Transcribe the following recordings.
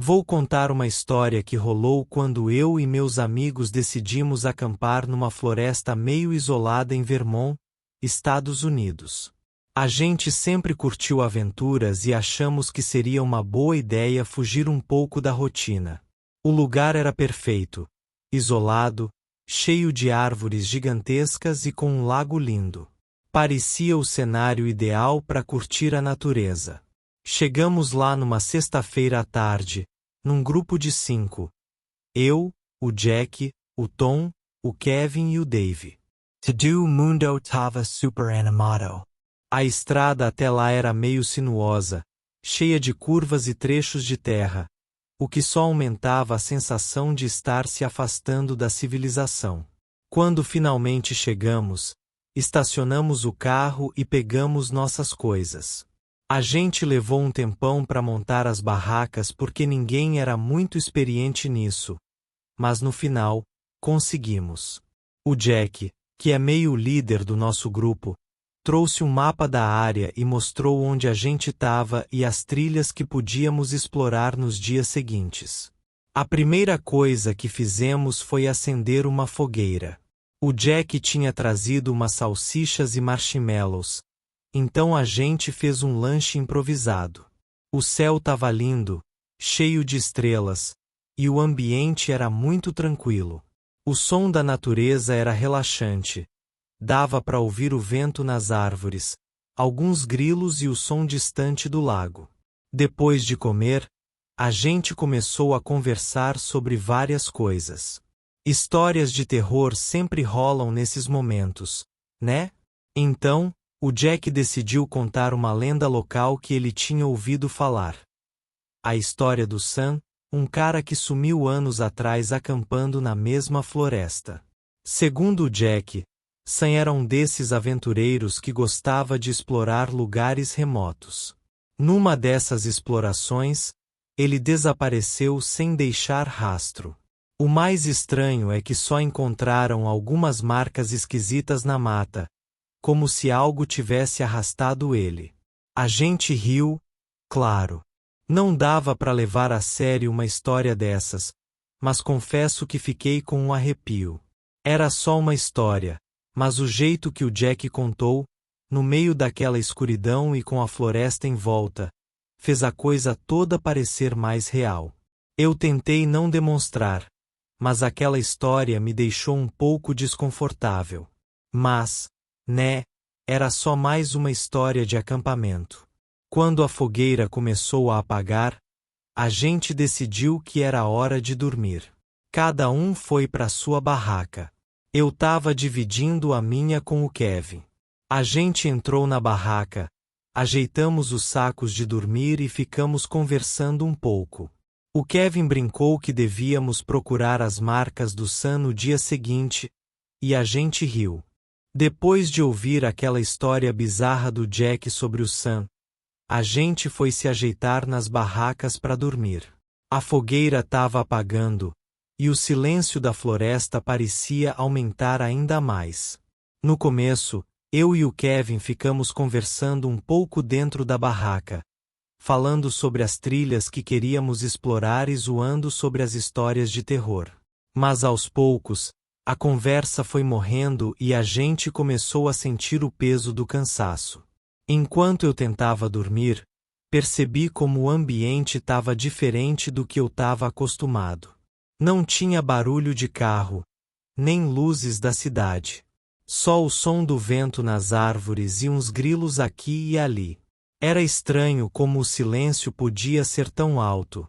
Vou contar uma história que rolou quando eu e meus amigos decidimos acampar numa floresta meio isolada em Vermont, Estados Unidos. A gente sempre curtiu aventuras e achamos que seria uma boa ideia fugir um pouco da rotina. O lugar era perfeito, isolado, cheio de árvores gigantescas e com um lago lindo. Parecia o cenário ideal para curtir a natureza. Chegamos lá numa sexta-feira à tarde, num grupo de 5. Eu, o Jack, o Tom, o Kevin e o Dave. Todo mundo tava super animado. A estrada até lá era meio sinuosa, cheia de curvas e trechos de terra, o que só aumentava a sensação de estar se afastando da civilização. Quando finalmente chegamos, estacionamos o carro e pegamos nossas coisas. A gente levou um tempão para montar as barracas porque ninguém era muito experiente nisso, mas no final, conseguimos. O Jack, que é meio líder do nosso grupo, trouxe um mapa da área e mostrou onde a gente estava e as trilhas que podíamos explorar nos dias seguintes. A primeira coisa que fizemos foi acender uma fogueira. O Jack tinha trazido umas salsichas e marshmallows, então a gente fez um lanche improvisado. O céu estava lindo, cheio de estrelas, e o ambiente era muito tranquilo. O som da natureza era relaxante. Dava para ouvir o vento nas árvores, alguns grilos e o som distante do lago. Depois de comer, a gente começou a conversar sobre várias coisas. Histórias de terror sempre rolam nesses momentos, né? Então, o Jack decidiu contar uma lenda local que ele tinha ouvido falar. A história do Sam, um cara que sumiu anos atrás acampando na mesma floresta. Segundo o Jack, Sam era um desses aventureiros que gostava de explorar lugares remotos. Numa dessas explorações, ele desapareceu sem deixar rastro. O mais estranho é que só encontraram algumas marcas esquisitas na mata, como se algo tivesse arrastado ele. A gente riu, claro. Não dava para levar a sério uma história dessas, mas confesso que fiquei com um arrepio. Era só uma história, mas o jeito que o Jack contou, no meio daquela escuridão e com a floresta em volta, fez a coisa toda parecer mais real. Eu tentei não demonstrar, mas aquela história me deixou um pouco desconfortável. Mas, né, era só mais uma história de acampamento. Quando a fogueira começou a apagar, a gente decidiu que era hora de dormir. Cada um foi para sua barraca. Eu estava dividindo a minha com o Kevin. A gente entrou na barraca, ajeitamos os sacos de dormir e ficamos conversando um pouco. O Kevin brincou que devíamos procurar as marcas do Sam no dia seguinte, e a gente riu. Depois de ouvir aquela história bizarra do Jack sobre o Sam, a gente foi se ajeitar nas barracas para dormir. A fogueira estava apagando, e o silêncio da floresta parecia aumentar ainda mais. No começo, eu e o Kevin ficamos conversando um pouco dentro da barraca, falando sobre as trilhas que queríamos explorar e zoando sobre as histórias de terror. Mas aos poucos, a conversa foi morrendo e a gente começou a sentir o peso do cansaço. Enquanto eu tentava dormir, percebi como o ambiente estava diferente do que eu estava acostumado. Não tinha barulho de carro, nem luzes da cidade. Só o som do vento nas árvores e uns grilos aqui e ali. Era estranho como o silêncio podia ser tão alto.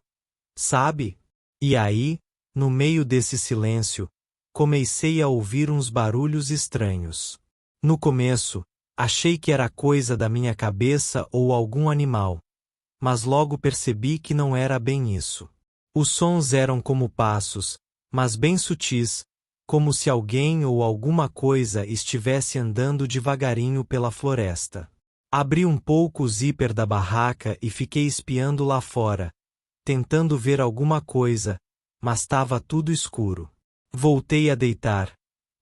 Sabe? E aí, no meio desse silêncio, comecei a ouvir uns barulhos estranhos. No começo, achei que era coisa da minha cabeça ou algum animal, mas logo percebi que não era bem isso. Os sons eram como passos, mas bem sutis, como se alguém ou alguma coisa estivesse andando devagarinho pela floresta. Abri um pouco o zíper da barraca e fiquei espiando lá fora, tentando ver alguma coisa, mas estava tudo escuro. Voltei a deitar,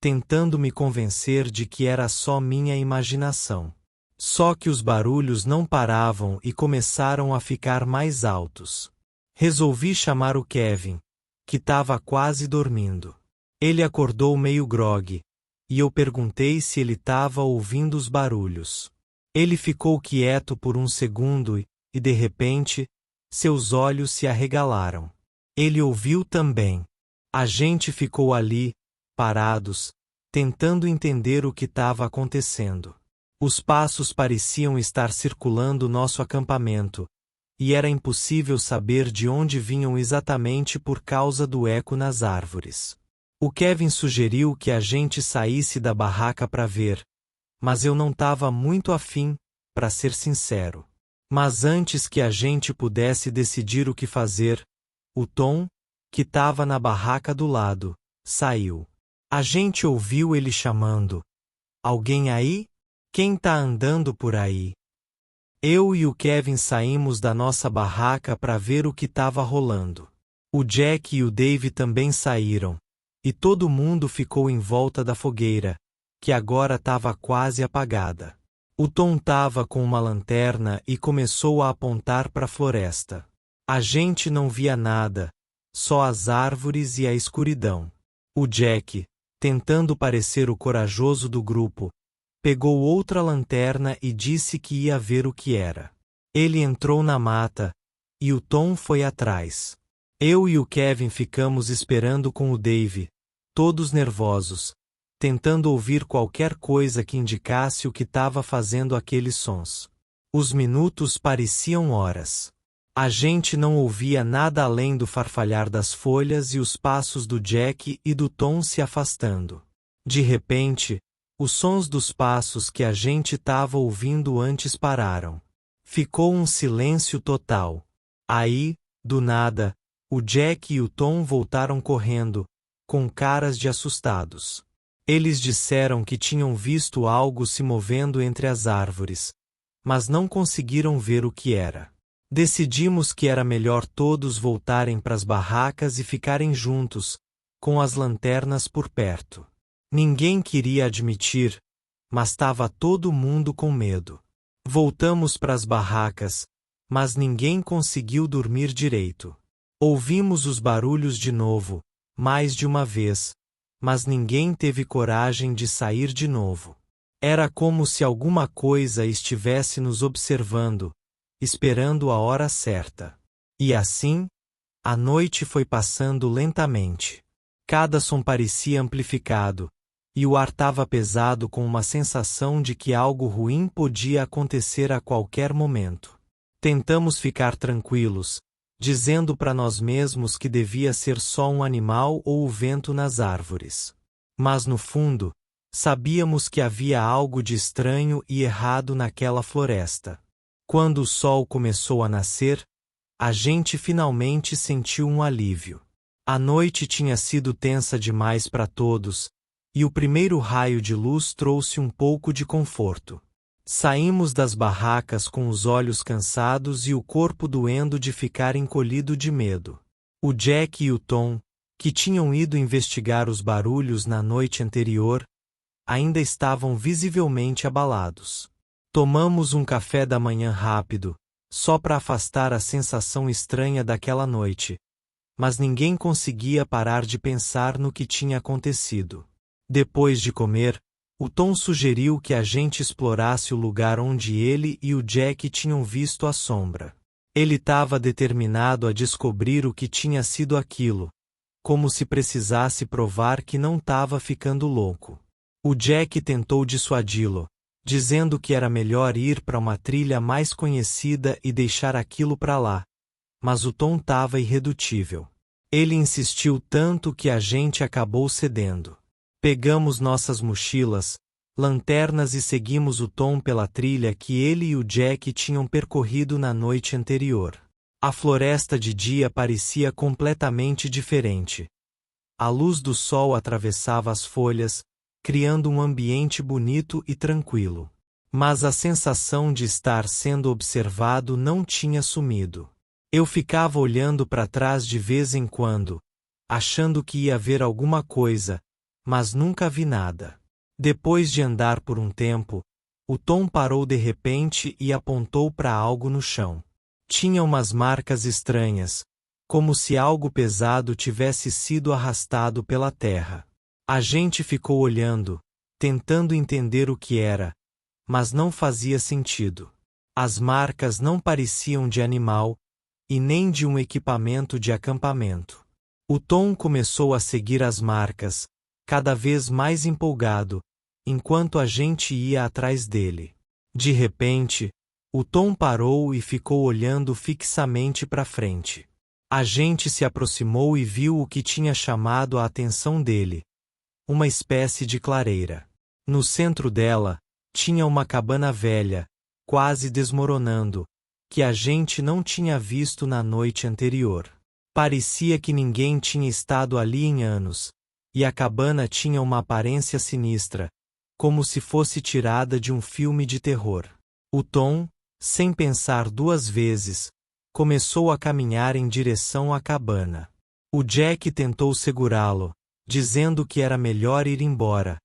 tentando me convencer de que era só minha imaginação. Só que os barulhos não paravam e começaram a ficar mais altos. Resolvi chamar o Kevin, que estava quase dormindo. Ele acordou meio grogue, e eu perguntei se ele estava ouvindo os barulhos. Ele ficou quieto por um segundo e de repente, seus olhos se arregalaram. Ele ouviu também. A gente ficou ali, parados, tentando entender o que estava acontecendo. Os passos pareciam estar circulando nosso acampamento, e era impossível saber de onde vinham exatamente por causa do eco nas árvores. O Kevin sugeriu que a gente saísse da barraca para ver, mas eu não estava muito afim, para ser sincero. Mas antes que a gente pudesse decidir o que fazer, o Tom, que estava na barraca do lado, saiu. A gente ouviu ele chamando: "Alguém aí? Quem tá andando por aí?" Eu e o Kevin saímos da nossa barraca para ver o que estava rolando. O Jack e o Dave também saíram, e todo mundo ficou em volta da fogueira, que agora estava quase apagada. O Tom estava com uma lanterna e começou a apontar para a floresta. A gente não via nada, só as árvores e a escuridão. O Jack, tentando parecer o corajoso do grupo, pegou outra lanterna e disse que ia ver o que era. Ele entrou na mata, e o Tom foi atrás. Eu e o Kevin ficamos esperando com o Dave, todos nervosos, tentando ouvir qualquer coisa que indicasse o que estava fazendo aqueles sons. Os minutos pareciam horas. A gente não ouvia nada além do farfalhar das folhas e os passos do Jack e do Tom se afastando. De repente, os sons dos passos que a gente estava ouvindo antes pararam. Ficou um silêncio total. Aí, do nada, o Jack e o Tom voltaram correndo, com caras de assustados. Eles disseram que tinham visto algo se movendo entre as árvores, mas não conseguiram ver o que era. Decidimos que era melhor todos voltarem para as barracas e ficarem juntos, com as lanternas por perto. Ninguém queria admitir, mas estava todo mundo com medo. Voltamos para as barracas, mas ninguém conseguiu dormir direito. Ouvimos os barulhos de novo, mais de uma vez, mas ninguém teve coragem de sair de novo. Era como se alguma coisa estivesse nos observando, esperando a hora certa. E assim, a noite foi passando lentamente. Cada som parecia amplificado, e o ar estava pesado com uma sensação de que algo ruim podia acontecer a qualquer momento. Tentamos ficar tranquilos, dizendo para nós mesmos que devia ser só um animal ou o vento nas árvores. Mas no fundo, sabíamos que havia algo de estranho e errado naquela floresta. Quando o sol começou a nascer, a gente finalmente sentiu um alívio. A noite tinha sido tensa demais para todos, e o primeiro raio de luz trouxe um pouco de conforto. Saímos das barracas com os olhos cansados e o corpo doendo de ficar encolhido de medo. O Jack e o Tom, que tinham ido investigar os barulhos na noite anterior, ainda estavam visivelmente abalados. Tomamos um café da manhã rápido, só para afastar a sensação estranha daquela noite, mas ninguém conseguia parar de pensar no que tinha acontecido. Depois de comer, o Tom sugeriu que a gente explorasse o lugar onde ele e o Jack tinham visto a sombra. Ele estava determinado a descobrir o que tinha sido aquilo, como se precisasse provar que não estava ficando louco. O Jack tentou dissuadi-lo, dizendo que era melhor ir para uma trilha mais conhecida e deixar aquilo para lá, mas o Tom estava irredutível. Ele insistiu tanto que a gente acabou cedendo. Pegamos nossas mochilas, lanternas e seguimos o Tom pela trilha que ele e o Jack tinham percorrido na noite anterior. A floresta de dia parecia completamente diferente. A luz do sol atravessava as folhas, criando um ambiente bonito e tranquilo. Mas a sensação de estar sendo observado não tinha sumido. Eu ficava olhando para trás de vez em quando, achando que ia ver alguma coisa, mas nunca vi nada. Depois de andar por um tempo, o Tom parou de repente e apontou para algo no chão. Tinha umas marcas estranhas, como se algo pesado tivesse sido arrastado pela terra. A gente ficou olhando, tentando entender o que era, mas não fazia sentido. As marcas não pareciam de animal, e nem de um equipamento de acampamento. O Tom começou a seguir as marcas, cada vez mais empolgado, enquanto a gente ia atrás dele. De repente, o Tom parou e ficou olhando fixamente para frente. A gente se aproximou e viu o que tinha chamado a atenção dele: uma espécie de clareira. No centro dela, tinha uma cabana velha, quase desmoronando, que a gente não tinha visto na noite anterior. Parecia que ninguém tinha estado ali em anos, e a cabana tinha uma aparência sinistra, como se fosse tirada de um filme de terror. O Tom, sem pensar duas vezes, começou a caminhar em direção à cabana. O Jack tentou segurá-lo, dizendo que era melhor ir embora,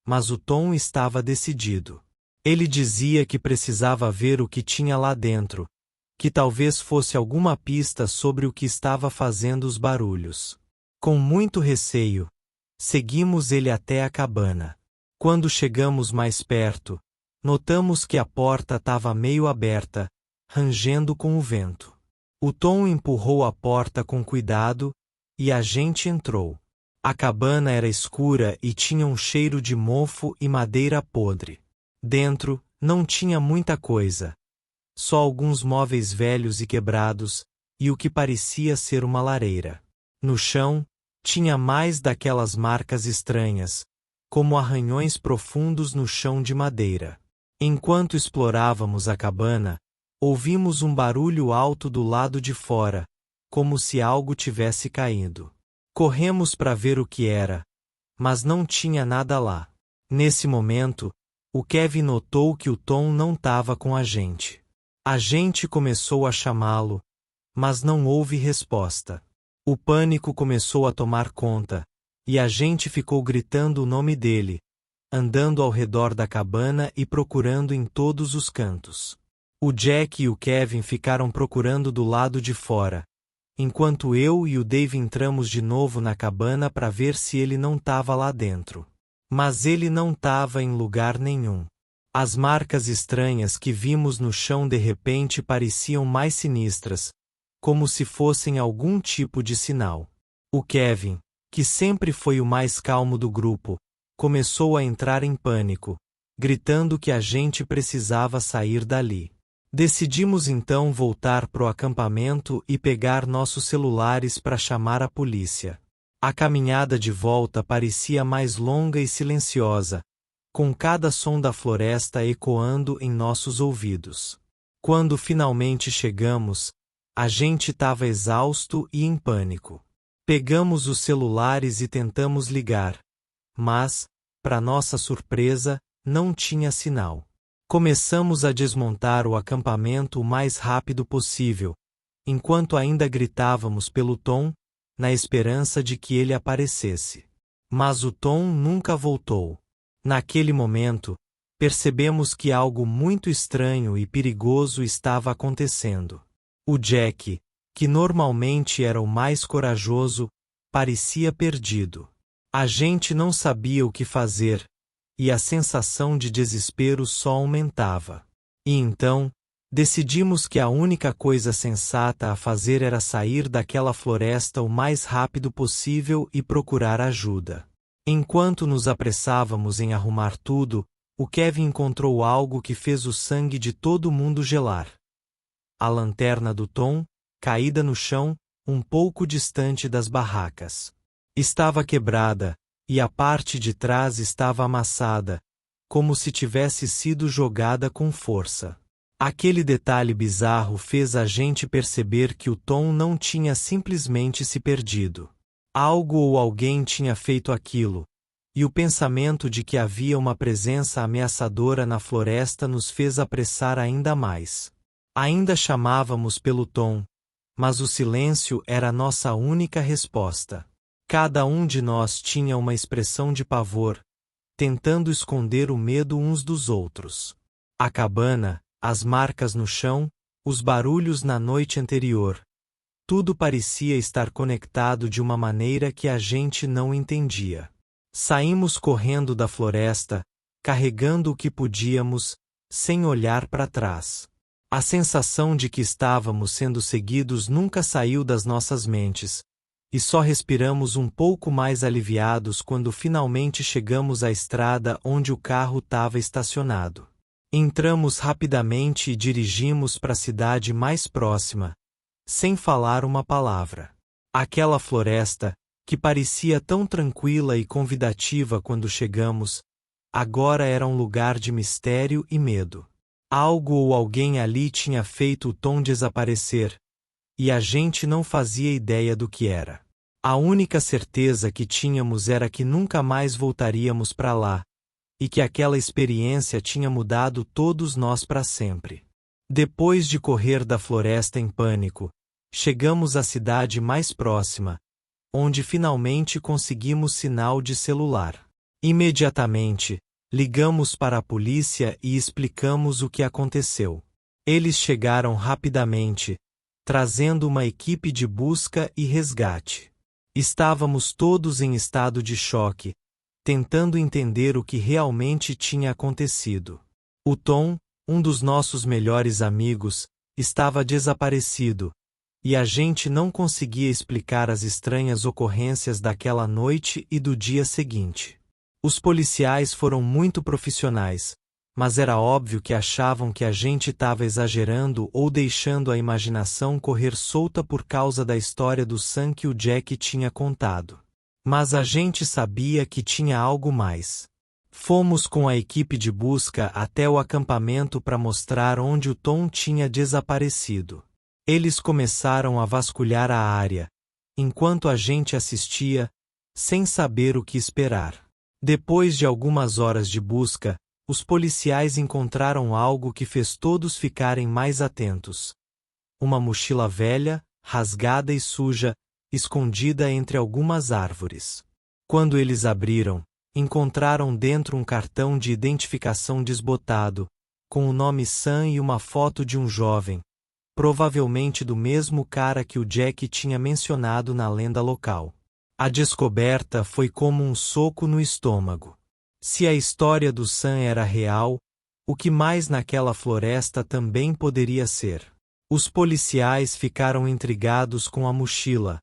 mas o Tom estava decidido. Ele dizia que precisava ver o que tinha lá dentro, que talvez fosse alguma pista sobre o que estava fazendo os barulhos. Com muito receio, seguimos ele até a cabana. Quando chegamos mais perto, notamos que a porta estava meio aberta, rangendo com o vento. O Tom empurrou a porta com cuidado, e a gente entrou. A cabana era escura e tinha um cheiro de mofo e madeira podre. Dentro, não tinha muita coisa. Só alguns móveis velhos e quebrados, e o que parecia ser uma lareira. No chão, tinha mais daquelas marcas estranhas, como arranhões profundos no chão de madeira. Enquanto explorávamos a cabana, ouvimos um barulho alto do lado de fora, como se algo tivesse caído. Corremos para ver o que era, mas não tinha nada lá. Nesse momento, o Kevin notou que o Tom não estava com a gente. A gente começou a chamá-lo, mas não houve resposta. O pânico começou a tomar conta, e a gente ficou gritando o nome dele, andando ao redor da cabana e procurando em todos os cantos. O Jack e o Kevin ficaram procurando do lado de fora, enquanto eu e o Dave entramos de novo na cabana para ver se ele não estava lá dentro. Mas ele não estava em lugar nenhum. As marcas estranhas que vimos no chão de repente pareciam mais sinistras, como se fossem algum tipo de sinal. O Kevin, que sempre foi o mais calmo do grupo, começou a entrar em pânico, gritando que a gente precisava sair dali. Decidimos então voltar pro acampamento e pegar nossos celulares para chamar a polícia. A caminhada de volta parecia mais longa e silenciosa, com cada som da floresta ecoando em nossos ouvidos. Quando finalmente chegamos, a gente estava exausto e em pânico. Pegamos os celulares e tentamos ligar, mas, para nossa surpresa, não tinha sinal. Começamos a desmontar o acampamento o mais rápido possível, enquanto ainda gritávamos pelo Tom, na esperança de que ele aparecesse. Mas o Tom nunca voltou. Naquele momento, percebemos que algo muito estranho e perigoso estava acontecendo. O Jack, que normalmente era o mais corajoso, parecia perdido. A gente não sabia o que fazer, e a sensação de desespero só aumentava. E então, decidimos que a única coisa sensata a fazer era sair daquela floresta o mais rápido possível e procurar ajuda. Enquanto nos apressávamos em arrumar tudo, o Kevin encontrou algo que fez o sangue de todo mundo gelar. A lanterna do Tom, caída no chão, um pouco distante das barracas. Estava quebrada, e a parte de trás estava amassada, como se tivesse sido jogada com força. Aquele detalhe bizarro fez a gente perceber que o Tom não tinha simplesmente se perdido. Algo ou alguém tinha feito aquilo, e o pensamento de que havia uma presença ameaçadora na floresta nos fez apressar ainda mais. Ainda chamávamos pelo Tom, mas o silêncio era nossa única resposta. Cada um de nós tinha uma expressão de pavor, tentando esconder o medo uns dos outros. A cabana, as marcas no chão, os barulhos na noite anterior. Tudo parecia estar conectado de uma maneira que a gente não entendia. Saímos correndo da floresta, carregando o que podíamos, sem olhar para trás. A sensação de que estávamos sendo seguidos nunca saiu das nossas mentes, e só respiramos um pouco mais aliviados quando finalmente chegamos à estrada onde o carro estava estacionado. Entramos rapidamente e dirigimos para a cidade mais próxima, sem falar uma palavra. Aquela floresta, que parecia tão tranquila e convidativa quando chegamos, agora era um lugar de mistério e medo. Algo ou alguém ali tinha feito o Tom desaparecer, e a gente não fazia ideia do que era. A única certeza que tínhamos era que nunca mais voltaríamos para lá, e que aquela experiência tinha mudado todos nós para sempre. Depois de correr da floresta em pânico, chegamos à cidade mais próxima, onde finalmente conseguimos sinal de celular. Imediatamente, ligamos para a polícia e explicamos o que aconteceu. Eles chegaram rapidamente, trazendo uma equipe de busca e resgate. Estávamos todos em estado de choque, tentando entender o que realmente tinha acontecido. O Tom, um dos nossos melhores amigos, estava desaparecido, e a gente não conseguia explicar as estranhas ocorrências daquela noite e do dia seguinte. Os policiais foram muito profissionais, mas era óbvio que achavam que a gente estava exagerando ou deixando a imaginação correr solta por causa da história do Sam que o Jack tinha contado. Mas a gente sabia que tinha algo mais. Fomos com a equipe de busca até o acampamento para mostrar onde o Tom tinha desaparecido. Eles começaram a vasculhar a área, enquanto a gente assistia, sem saber o que esperar. Depois de algumas horas de busca, os policiais encontraram algo que fez todos ficarem mais atentos. Uma mochila velha, rasgada e suja, escondida entre algumas árvores. Quando eles abriram, encontraram dentro um cartão de identificação desbotado, com o nome Sam e uma foto de um jovem, provavelmente do mesmo cara que o Jack tinha mencionado na lenda local. A descoberta foi como um soco no estômago. Se a história do Sam era real, o que mais naquela floresta também poderia ser? Os policiais ficaram intrigados com a mochila,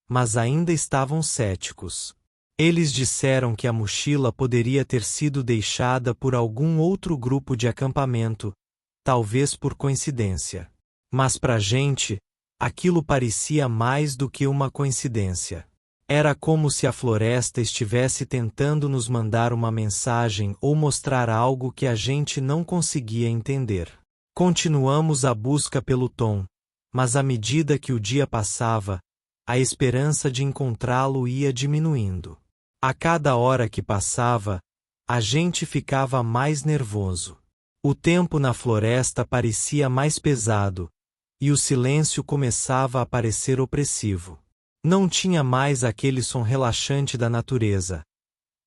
mas ainda estavam céticos. Eles disseram que a mochila poderia ter sido deixada por algum outro grupo de acampamento, talvez por coincidência. Mas pra gente, aquilo parecia mais do que uma coincidência. Era como se a floresta estivesse tentando nos mandar uma mensagem ou mostrar algo que a gente não conseguia entender. Continuamos a busca pelo Tom, mas à medida que o dia passava, a esperança de encontrá-lo ia diminuindo. A cada hora que passava, a gente ficava mais nervoso. O tempo na floresta parecia mais pesado, e o silêncio começava a parecer opressivo. Não tinha mais aquele som relaxante da natureza.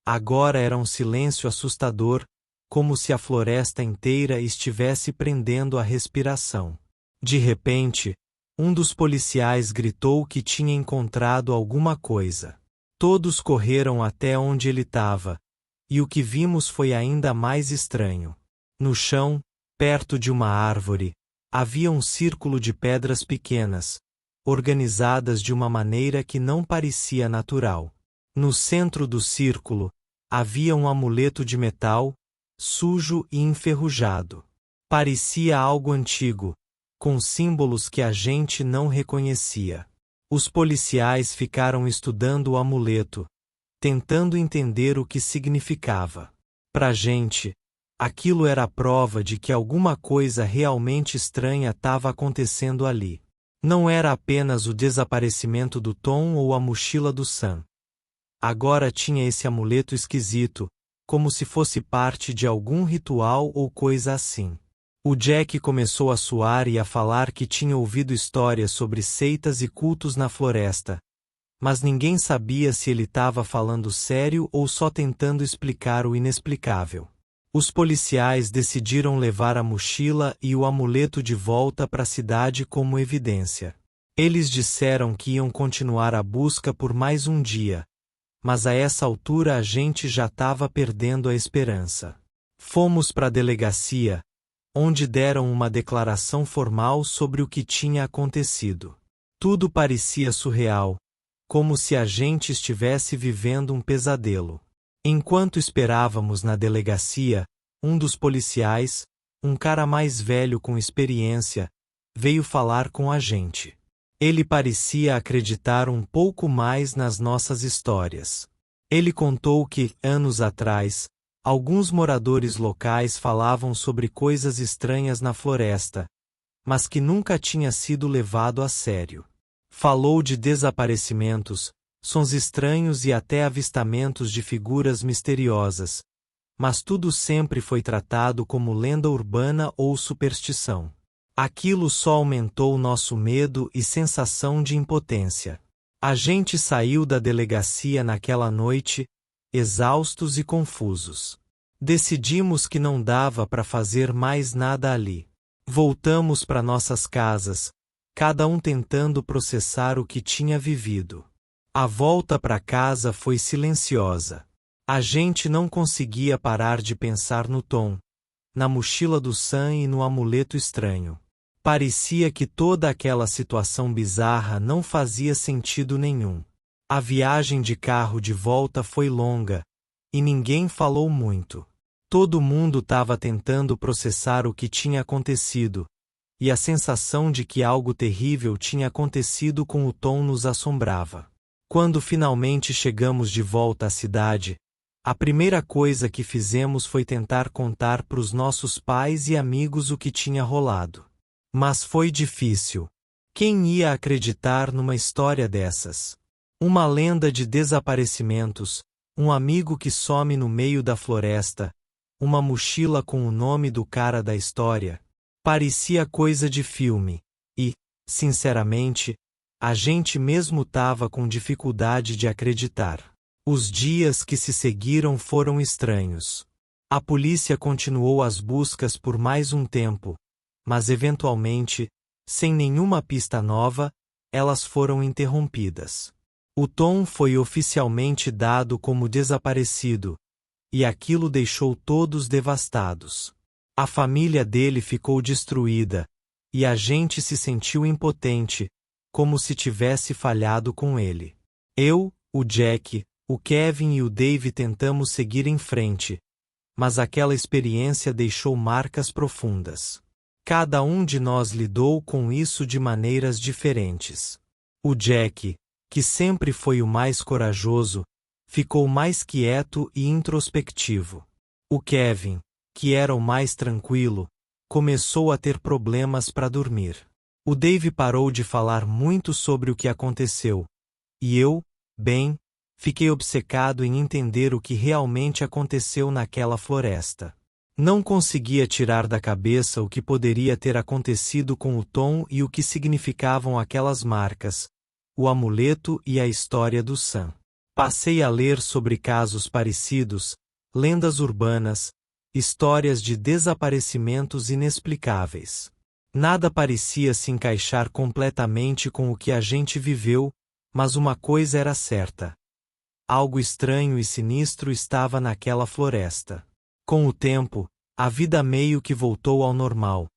Agora era um silêncio assustador, como se a floresta inteira estivesse prendendo a respiração. De repente, um dos policiais gritou que tinha encontrado alguma coisa. Todos correram até onde ele estava, e o que vimos foi ainda mais estranho. No chão, perto de uma árvore, havia um círculo de pedras pequenas, organizadas de uma maneira que não parecia natural. No centro do círculo, havia um amuleto de metal, sujo e enferrujado. Parecia algo antigo, com símbolos que a gente não reconhecia. Os policiais ficaram estudando o amuleto, tentando entender o que significava. Pra gente, aquilo era a prova de que alguma coisa realmente estranha estava acontecendo ali. Não era apenas o desaparecimento do Tom ou a mochila do Sam. Agora tinha esse amuleto esquisito, como se fosse parte de algum ritual ou coisa assim. O Jack começou a suar e a falar que tinha ouvido histórias sobre seitas e cultos na floresta, mas ninguém sabia se ele estava falando sério ou só tentando explicar o inexplicável. Os policiais decidiram levar a mochila e o amuleto de volta para a cidade como evidência. Eles disseram que iam continuar a busca por mais um dia, mas a essa altura a gente já estava perdendo a esperança. Fomos para a delegacia, onde deram uma declaração formal sobre o que tinha acontecido. Tudo parecia surreal, como se a gente estivesse vivendo um pesadelo. Enquanto esperávamos na delegacia, um dos policiais, um cara mais velho com experiência, veio falar com a gente. Ele parecia acreditar um pouco mais nas nossas histórias. Ele contou que, anos atrás, alguns moradores locais falavam sobre coisas estranhas na floresta, mas que nunca tinha sido levado a sério. Falou de desaparecimentos, sons estranhos e até avistamentos de figuras misteriosas, mas tudo sempre foi tratado como lenda urbana ou superstição. Aquilo só aumentou nosso medo e sensação de impotência. A gente saiu da delegacia naquela noite, exaustos e confusos. Decidimos que não dava para fazer mais nada ali. Voltamos para nossas casas, cada um tentando processar o que tinha vivido. A volta para casa foi silenciosa. A gente não conseguia parar de pensar no Tom, na mochila do Sam e no amuleto estranho. Parecia que toda aquela situação bizarra não fazia sentido nenhum. A viagem de carro de volta foi longa, e ninguém falou muito. Todo mundo estava tentando processar o que tinha acontecido, e a sensação de que algo terrível tinha acontecido com o Tom nos assombrava. Quando finalmente chegamos de volta à cidade, a primeira coisa que fizemos foi tentar contar para os nossos pais e amigos o que tinha rolado. Mas foi difícil. Quem ia acreditar numa história dessas? Uma lenda de desaparecimentos, um amigo que some no meio da floresta, uma mochila com o nome do cara da história. Parecia coisa de filme, e, sinceramente, a gente mesmo tava com dificuldade de acreditar. Os dias que se seguiram foram estranhos. A polícia continuou as buscas por mais um tempo, mas eventualmente, sem nenhuma pista nova, elas foram interrompidas. O Tom foi oficialmente dado como desaparecido, e aquilo deixou todos devastados. A família dele ficou destruída, e a gente se sentiu impotente, como se tivesse falhado com ele. Eu, o Jack, o Kevin e o Dave tentamos seguir em frente, mas aquela experiência deixou marcas profundas. Cada um de nós lidou com isso de maneiras diferentes. O Jack, que sempre foi o mais corajoso, ficou mais quieto e introspectivo. O Kevin, que era o mais tranquilo, começou a ter problemas para dormir. O Dave parou de falar muito sobre o que aconteceu, e eu, bem, fiquei obcecado em entender o que realmente aconteceu naquela floresta. Não conseguia tirar da cabeça o que poderia ter acontecido com o Tom e o que significavam aquelas marcas, o amuleto e a história do Sam. Passei a ler sobre casos parecidos, lendas urbanas, histórias de desaparecimentos inexplicáveis. Nada parecia se encaixar completamente com o que a gente viveu, mas uma coisa era certa. Algo estranho e sinistro estava naquela floresta. Com o tempo, a vida meio que voltou ao normal,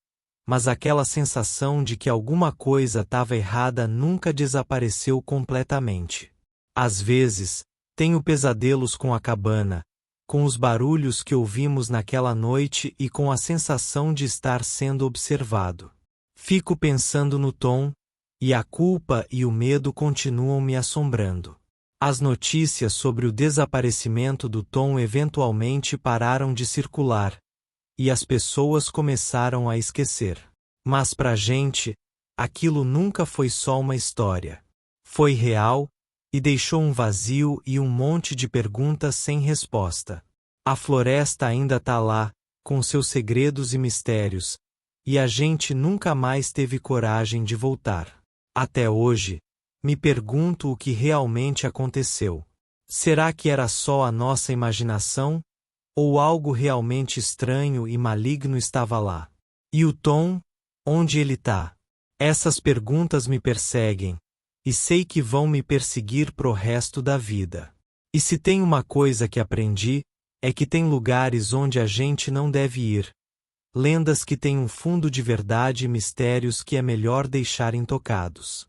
mas aquela sensação de que alguma coisa estava errada nunca desapareceu completamente. Às vezes, tenho pesadelos com a cabana, com os barulhos que ouvimos naquela noite e com a sensação de estar sendo observado. Fico pensando no Tom, e a culpa e o medo continuam me assombrando. As notícias sobre o desaparecimento do Tom eventualmente pararam de circular, e as pessoas começaram a esquecer. Mas pra gente, aquilo nunca foi só uma história. Foi real, e deixou um vazio e um monte de perguntas sem resposta. A floresta ainda tá lá, com seus segredos e mistérios, e a gente nunca mais teve coragem de voltar. Até hoje, me pergunto o que realmente aconteceu. Será que era só a nossa imaginação? Ou algo realmente estranho e maligno estava lá? E o Tom? Onde ele tá? Essas perguntas me perseguem, e sei que vão me perseguir pro resto da vida. E se tem uma coisa que aprendi, é que tem lugares onde a gente não deve ir. Lendas que têm um fundo de verdade e mistérios que é melhor deixar intocados.